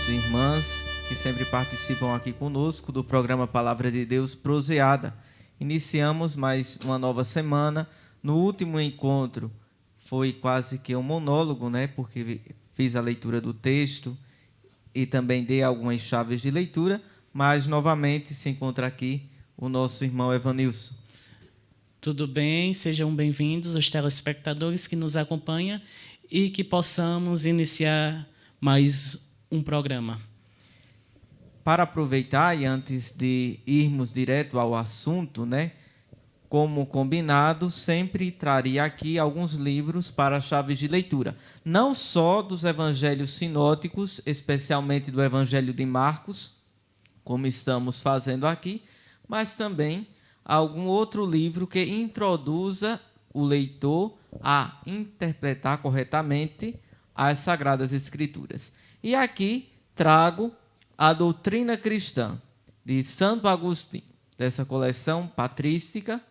irmãos e irmãs que sempre participam aqui conosco do programa Palavra de Deus Proseada. Iniciamos mais uma nova semana. No último encontro foi quase que um monólogo, né? Porque fiz a leitura do texto e também dei algumas chaves de leitura, mas novamente se encontra aqui o nosso irmão Evanilson. Tudo bem? Sejam bem-vindos os telespectadores que nos acompanham e que possamos iniciar mais um programa. Para aproveitar e antes de irmos direto ao assunto, né? Como combinado, sempre traria aqui alguns livros para chaves de leitura. Não só dos evangelhos sinóticos, especialmente do Evangelho de Marcos, como estamos fazendo aqui, mas também algum outro livro que introduza o leitor a interpretar corretamente as Sagradas Escrituras. E aqui trago a Doutrina Cristã, de Santo Agostinho, dessa coleção patrística.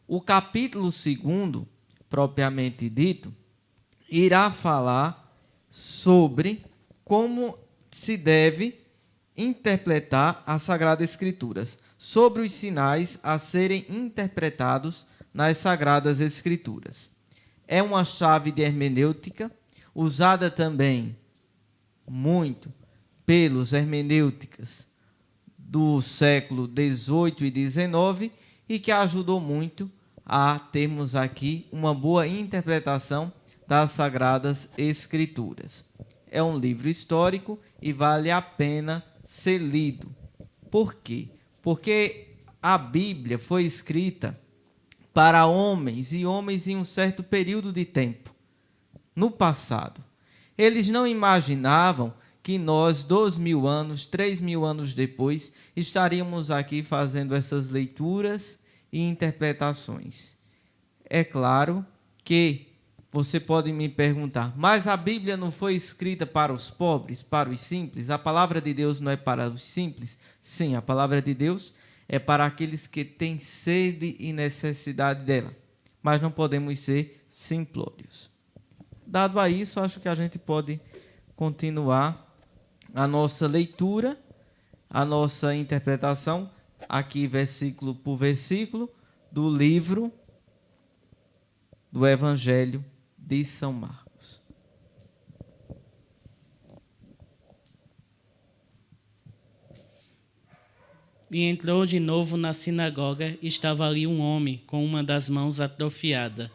O capítulo 2, propriamente dito, irá falar sobre como se deve interpretar as Sagradas Escrituras, sobre os sinais a serem interpretados nas Sagradas Escrituras. É uma chave de hermenêutica, usada também muito pelos hermenêuticas do século XVIII e XIX e que ajudou muito a termos aqui uma boa interpretação das Sagradas Escrituras. É um livro histórico e vale a pena ser lido. Por quê? Porque a Bíblia foi escrita para homens e homens em um certo período de tempo, no passado. Eles não imaginavam que nós, 2.000 anos, 3.000 anos depois, estaríamos aqui fazendo essas leituras e interpretações. É claro que você pode me perguntar, mas a Bíblia não foi escrita para os pobres, para os simples? A palavra de Deus não é para os simples? Sim, a palavra de Deus é para aqueles que têm sede e necessidade dela. Mas não podemos ser simplórios. Dado a isso, acho que a gente pode continuar a nossa leitura, a nossa interpretação, aqui versículo por versículo, do livro do Evangelho de São Marcos. E entrou de novo na sinagoga, e estava ali um homem com uma das mãos atrofiada.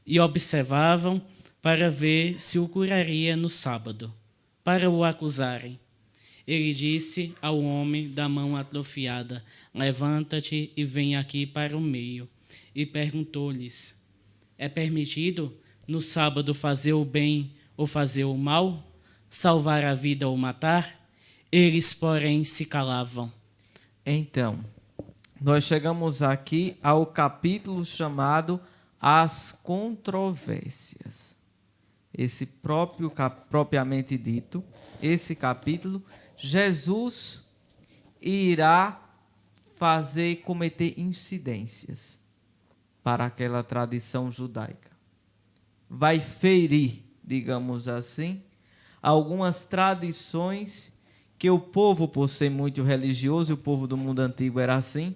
E observavam para ver se o curaria no sábado, para o acusarem. Ele disse ao homem da mão atrofiada: levanta-te e vem aqui para o meio. E perguntou-lhes: é permitido no sábado fazer o bem ou fazer o mal? Salvar a vida ou matar? Eles, porém, se calavam. Então, nós chegamos aqui ao capítulo chamado As Controvérsias. Esse propriamente dito, esse capítulo, Jesus irá cometer incidências para aquela tradição judaica. Vai ferir, digamos assim, algumas tradições que o povo, por ser muito religioso, e o povo do mundo antigo era assim,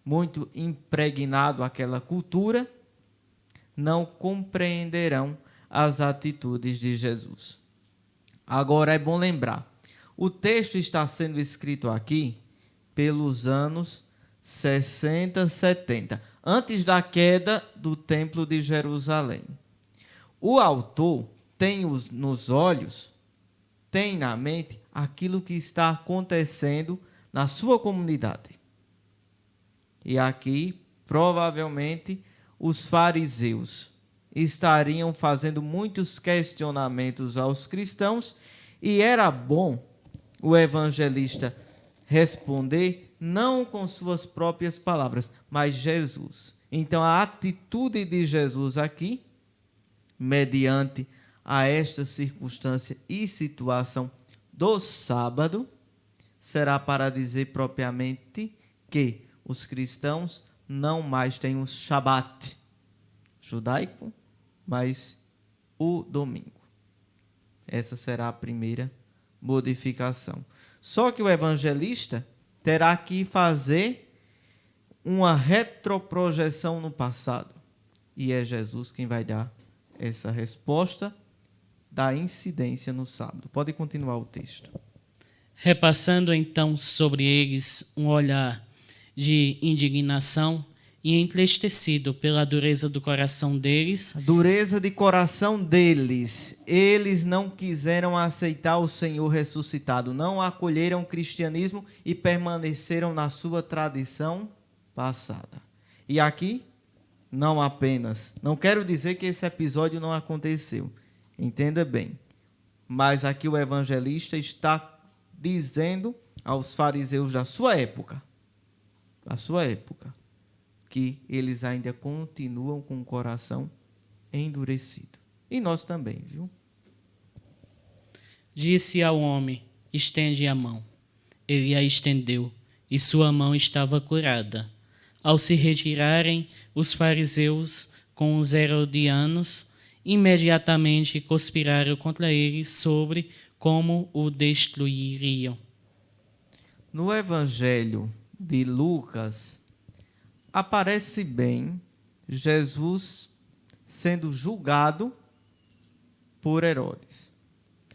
muito impregnado àquela cultura, não compreenderão as atitudes de Jesus. Agora é bom lembrar, o texto está sendo escrito aqui pelos anos 60, 70, antes da queda do Templo de Jerusalém. O autor tem nos olhos, tem na mente aquilo que está acontecendo na sua comunidade. E aqui, provavelmente, os fariseus estariam fazendo muitos questionamentos aos cristãos e era bom o evangelista responder não com suas próprias palavras, mas Jesus. Então, a atitude de Jesus aqui, mediante a esta circunstância e situação do sábado, será para dizer propriamente que os cristãos não mais têm o Shabat judaico, mas o domingo. Essa será a primeira modificação. Só que o evangelista terá que fazer uma retroprojeção no passado. E é Jesus quem vai dar essa resposta da incidência no sábado. Pode continuar o texto. Repassando então sobre eles um olhar de indignação e entristecido pela dureza do coração deles, A dureza de coração deles. Eles não quiseram aceitar o Senhor ressuscitado, não acolheram o cristianismo e permaneceram na sua tradição passada. E aqui, não apenas, não quero dizer que esse episódio não aconteceu, entenda bem, mas aqui o evangelista está dizendo aos fariseus da sua época, que eles ainda continuam com o coração endurecido. E nós também, viu? disse ao homem: estende a mão. Ele a estendeu, e sua mão estava curada. Ao se retirarem os fariseus com os herodianos, imediatamente conspiraram contra ele sobre como o destruiriam. No Evangelho de Lucas, aparece bem Jesus sendo julgado por Herodes.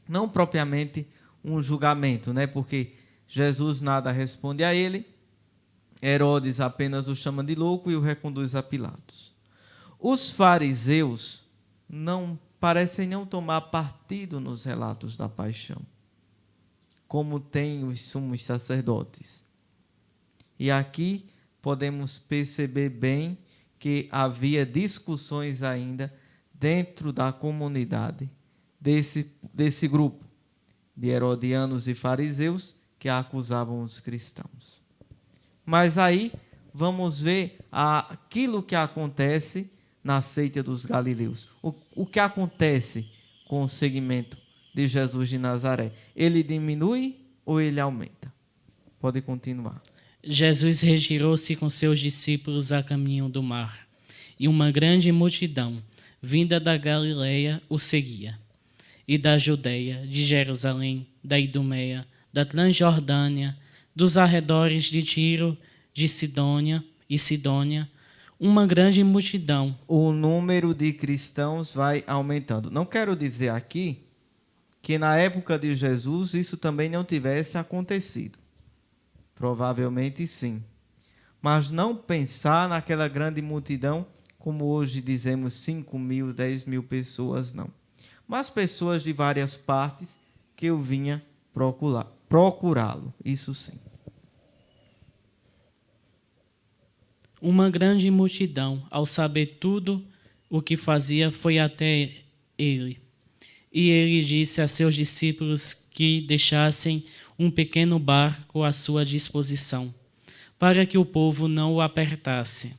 Não propriamente um julgamento, né? Porque Jesus nada responde a ele, Herodes apenas o chama de louco e o reconduz a Pilatos. Os fariseus não parecem não tomar partido nos relatos da paixão, como tem os sumos sacerdotes. E aqui podemos perceber bem que havia discussões ainda dentro da comunidade desse grupo de herodianos e fariseus que acusavam os cristãos. Mas aí vamos ver aquilo que acontece na seita dos galileus. O que acontece com o seguimento de Jesus de Nazaré? Ele diminui ou ele aumenta? Pode continuar. Jesus retirou-se com seus discípulos a caminho do mar, e uma grande multidão, vinda da Galileia, o seguia, e da Judeia, de Jerusalém, da Idumeia, da Transjordânia, dos arredores de Tiro, de Sidônia e Sidônia, uma grande multidão. O número de cristãos vai aumentando. Não quero dizer aqui que na época de Jesus isso também não tivesse acontecido. Provavelmente sim. Mas não pensar naquela grande multidão, como hoje dizemos 5.000, 10.000 pessoas, não. Mas pessoas de várias partes que eu vinha procurá-lo, isso sim. Uma grande multidão, ao saber tudo o que fazia, foi até ele. E ele disse a seus discípulos que deixassem um pequeno barco à sua disposição, para que o povo não o apertasse,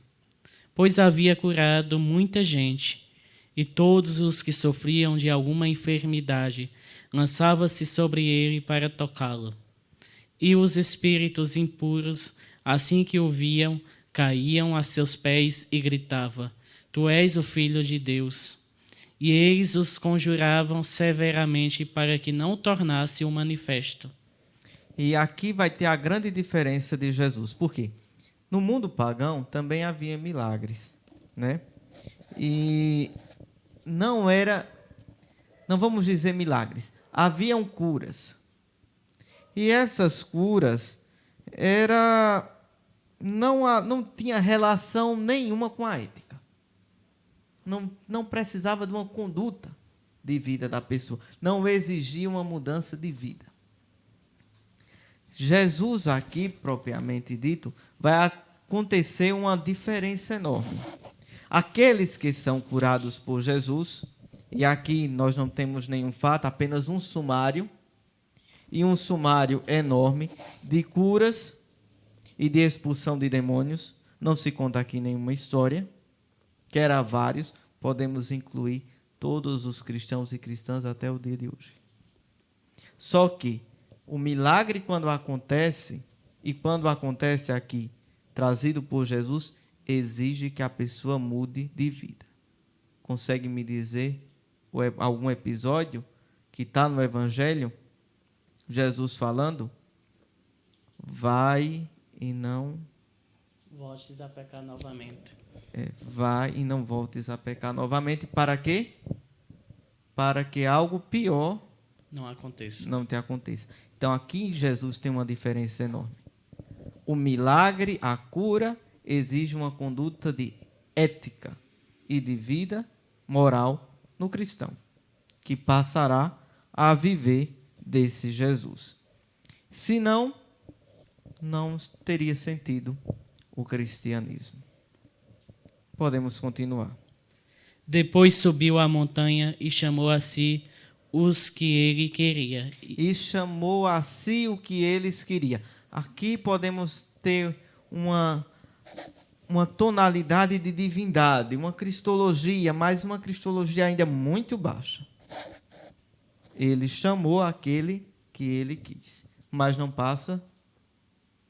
pois havia curado muita gente, e todos os que sofriam de alguma enfermidade lançavam-se sobre ele para tocá-lo. E os espíritos impuros, assim que o viam, caíam a seus pés e gritavam: Tu és o Filho de Deus. E eles os conjuravam severamente para que não tornasse o manifesto. E aqui vai ter a grande diferença de Jesus. Por quê? No mundo pagão também havia milagres, né? E não vamos dizer milagres, haviam curas. E essas curas não tinha relação nenhuma com a ética. Não precisava de uma conduta de vida da pessoa. Não exigia uma mudança de vida. Jesus aqui, propriamente dito, vai acontecer uma diferença enorme. Aqueles que são curados por Jesus, e aqui nós não temos nenhum fato, apenas um sumário, e um sumário enorme de curas e de expulsão de demônios. Não se conta aqui nenhuma história, que era vários, podemos incluir todos os cristãos e cristãs até o dia de hoje. Só que o milagre, quando acontece, e quando acontece aqui, trazido por Jesus, exige que a pessoa mude de vida. Consegue me dizer algum episódio que está no Evangelho Jesus falando, vai e não Voltes a pecar novamente. vai e não voltes a pecar novamente. Para quê? Para que algo pior Não aconteça. não te aconteça. Então aqui Jesus tem uma diferença enorme. O milagre, a cura, exige uma conduta de ética e de vida moral no cristão, que passará a viver desse Jesus. Senão, não teria sentido o cristianismo. Podemos continuar. Depois subiu à montanha e chamou a si os que ele queria. E chamou a si o que eles queriam. Aqui podemos ter uma tonalidade de divindade, uma cristologia, mas uma cristologia ainda muito baixa. Ele chamou aquele que ele quis, mas não passa,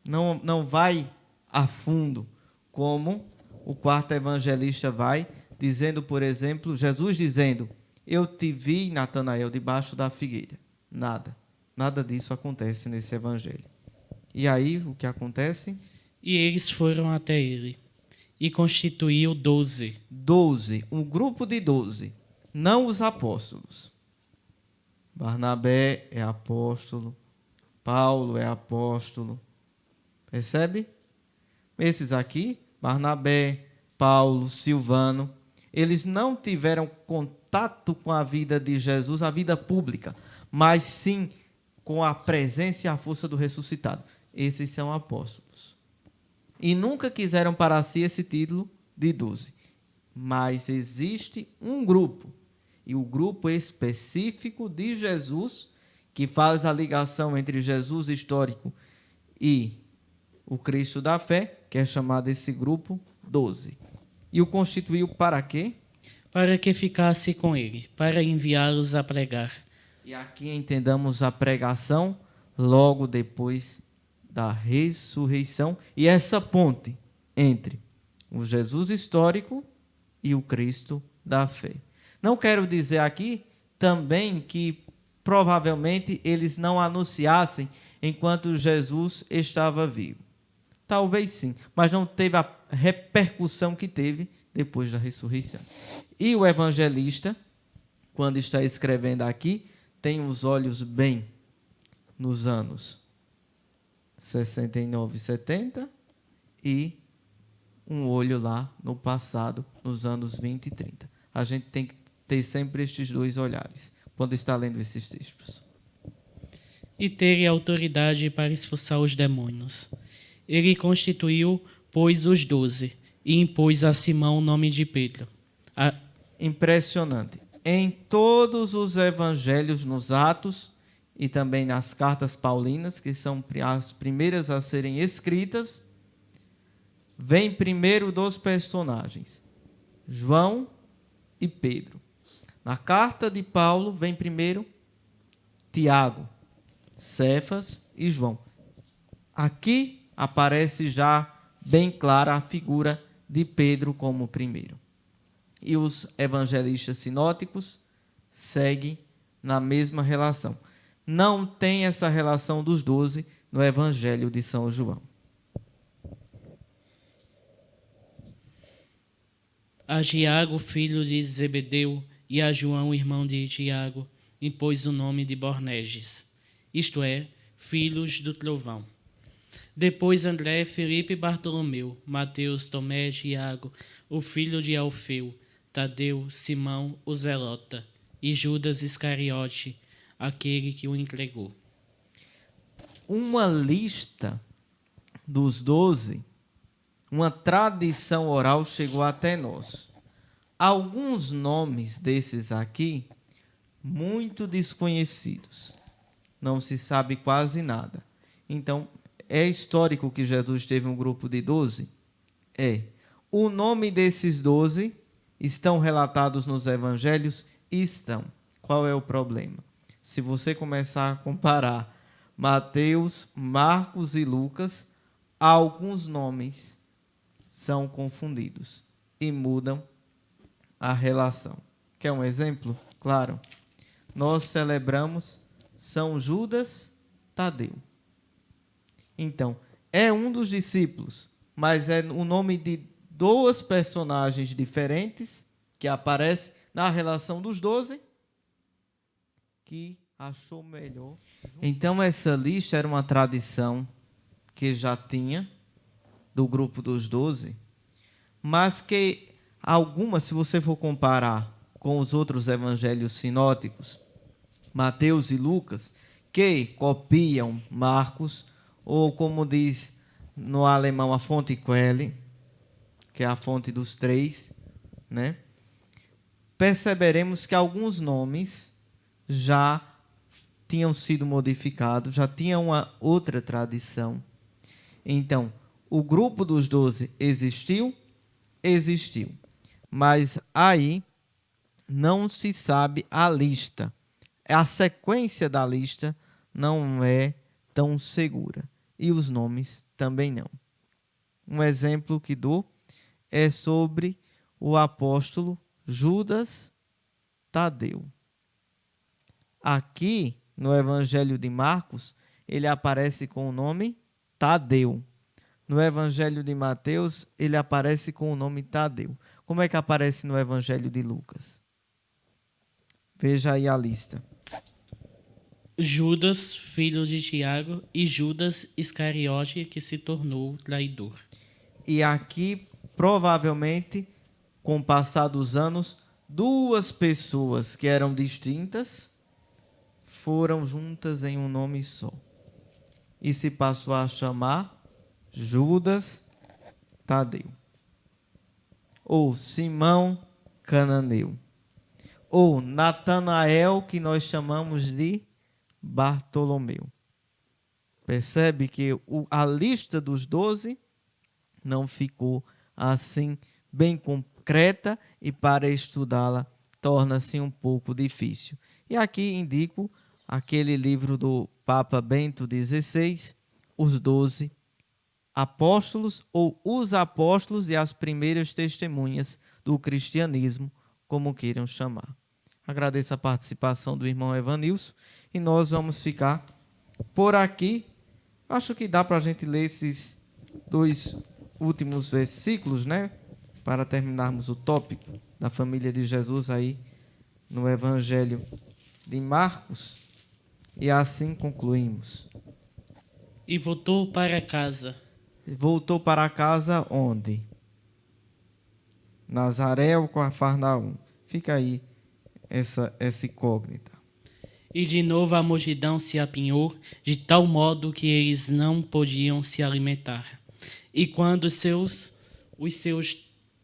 não vai a fundo, como o quarto evangelista vai, dizendo, por exemplo, Jesus dizendo, eu te vi, Natanael, debaixo da figueira. Nada disso acontece nesse evangelho. E aí, o que acontece? E eles foram até ele, e constituiu 12. 12, um grupo de 12, não os apóstolos. Barnabé é apóstolo, Paulo é apóstolo. Percebe? Esses aqui, Barnabé, Paulo, Silvano, eles não tiveram contato com a vida de Jesus, a vida pública, mas sim com a presença e a força do ressuscitado. Esses são apóstolos. E nunca quiseram para si esse título de 12. Mas existe um grupo, e o grupo específico de Jesus, que faz a ligação entre Jesus histórico e o Cristo da fé, que é chamado esse grupo 12. E o constituiu para quê? Para que ficasse com ele, para enviá-los a pregar. E aqui entendamos a pregação logo depois da ressurreição e essa ponte entre o Jesus histórico e o Cristo da fé. Não quero dizer aqui também que provavelmente eles não anunciassem enquanto Jesus estava vivo. Talvez sim, mas não teve a repercussão que teve depois da ressurreição. E o evangelista, quando está escrevendo aqui, tem os olhos bem nos anos 69 e 70 e um olho lá no passado, nos anos 20 e 30. A gente tem que ter sempre estes dois olhares quando está lendo esses textos. E ter autoridade para expulsar os demônios. Ele constituiu, pois, os 12, e impôs a Simão o nome de Pedro. Impressionante. Em todos os evangelhos, nos Atos e também nas cartas paulinas, que são as primeiras a serem escritas, vem primeiro dos personagens, João e Pedro. Na carta de Paulo, vem primeiro Tiago, Cefas e João. Aqui aparece já bem clara a figura de Pedro como primeiro. E os evangelistas sinóticos seguem na mesma relação. Não tem essa relação dos 12 no Evangelho de São João. A Tiago, filho de Zebedeu, e a João, irmão de Tiago, impôs o nome de Boanerges, isto é, filhos do trovão. Depois André, Filipe e Bartolomeu, Mateus, Tomé, Tiago, o filho de Alfeu, Tadeu, Simão, o Zelota, e Judas Iscariote, aquele que o entregou. Uma lista dos 12, uma tradição oral chegou até nós. Alguns nomes desses aqui, muito desconhecidos. Não se sabe quase nada. Então, é histórico que Jesus teve um grupo de 12? É. O nome desses 12 estão relatados nos evangelhos? Estão. Qual é o problema? Se você começar a comparar Mateus, Marcos e Lucas, alguns nomes são confundidos e mudam a relação. Quer um exemplo? Claro. Nós celebramos São Judas Tadeu. Então, é um dos discípulos, mas é o nome de duas personagens diferentes que aparecem na relação dos 12, que achou melhor. Então, essa lista era uma tradição que já tinha do grupo dos 12, mas que algumas, se você for comparar com os outros evangelhos sinóticos, Mateus e Lucas, que copiam Marcos, ou como diz no alemão a fonte Quelle, que é a fonte dos três, né? Perceberemos que alguns nomes já tinham sido modificados, já tinham uma outra tradição. Então, o grupo dos 12 existiu, mas aí não se sabe a lista. A sequência da lista não é tão segura. E os nomes também não. Um exemplo que dou é sobre o apóstolo Judas Tadeu. Aqui, no Evangelho de Marcos, ele aparece com o nome Tadeu. No Evangelho de Mateus, ele aparece com o nome Tadeu. Como é que aparece no Evangelho de Lucas? Veja aí a lista. Judas, filho de Tiago, e Judas Iscariote, que se tornou traidor. E aqui, provavelmente, com o passar dos anos, duas pessoas que eram distintas foram juntas em um nome só. E se passou a chamar Judas Tadeu. Ou Simão Cananeu. Ou Natanael, que nós chamamos de Bartolomeu. Percebe que a lista dos 12 não ficou assim bem concreta e para estudá-la torna-se um pouco difícil. E aqui indico aquele livro do Papa Bento XVI, Os 12 Apóstolos ou Os Apóstolos e as Primeiras Testemunhas do Cristianismo, como queiram chamar. Agradeço a participação do irmão Evanilson e nós vamos ficar por aqui. Acho que dá para a gente ler esses dois últimos versículos, né? Para terminarmos o tópico da família de Jesus aí no Evangelho de Marcos. E assim concluímos. E voltou para casa. Voltou para casa onde? Nazaré ou Cafarnaum? Fica aí essa incógnita. E de novo a multidão se apinhou, de tal modo que eles não podiam se alimentar. E quando os seus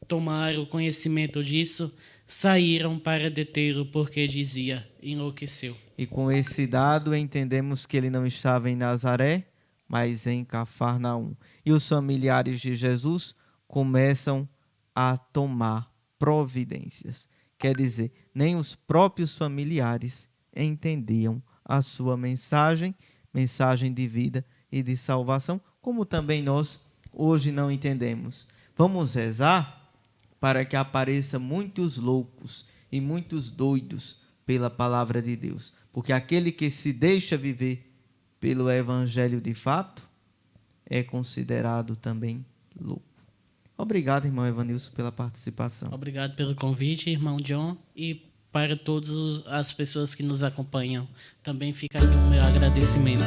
tomaram conhecimento disso, saíram para detê-lo, porque dizia, enlouqueceu. E com esse dado entendemos que ele não estava em Nazaré, mas em Cafarnaum. E os familiares de Jesus começam a tomar providências. Quer dizer, nem os próprios familiares entendiam a sua mensagem de vida e de salvação, como também nós hoje não entendemos. Vamos rezar para que apareçam muitos loucos e muitos doidos pela palavra de Deus, porque aquele que se deixa viver pelo evangelho de fato é considerado também louco. Obrigado, irmão Evanilson, pela participação. Obrigado pelo convite, irmão John, e para todas as pessoas que nos acompanham. Também fica aqui o meu agradecimento.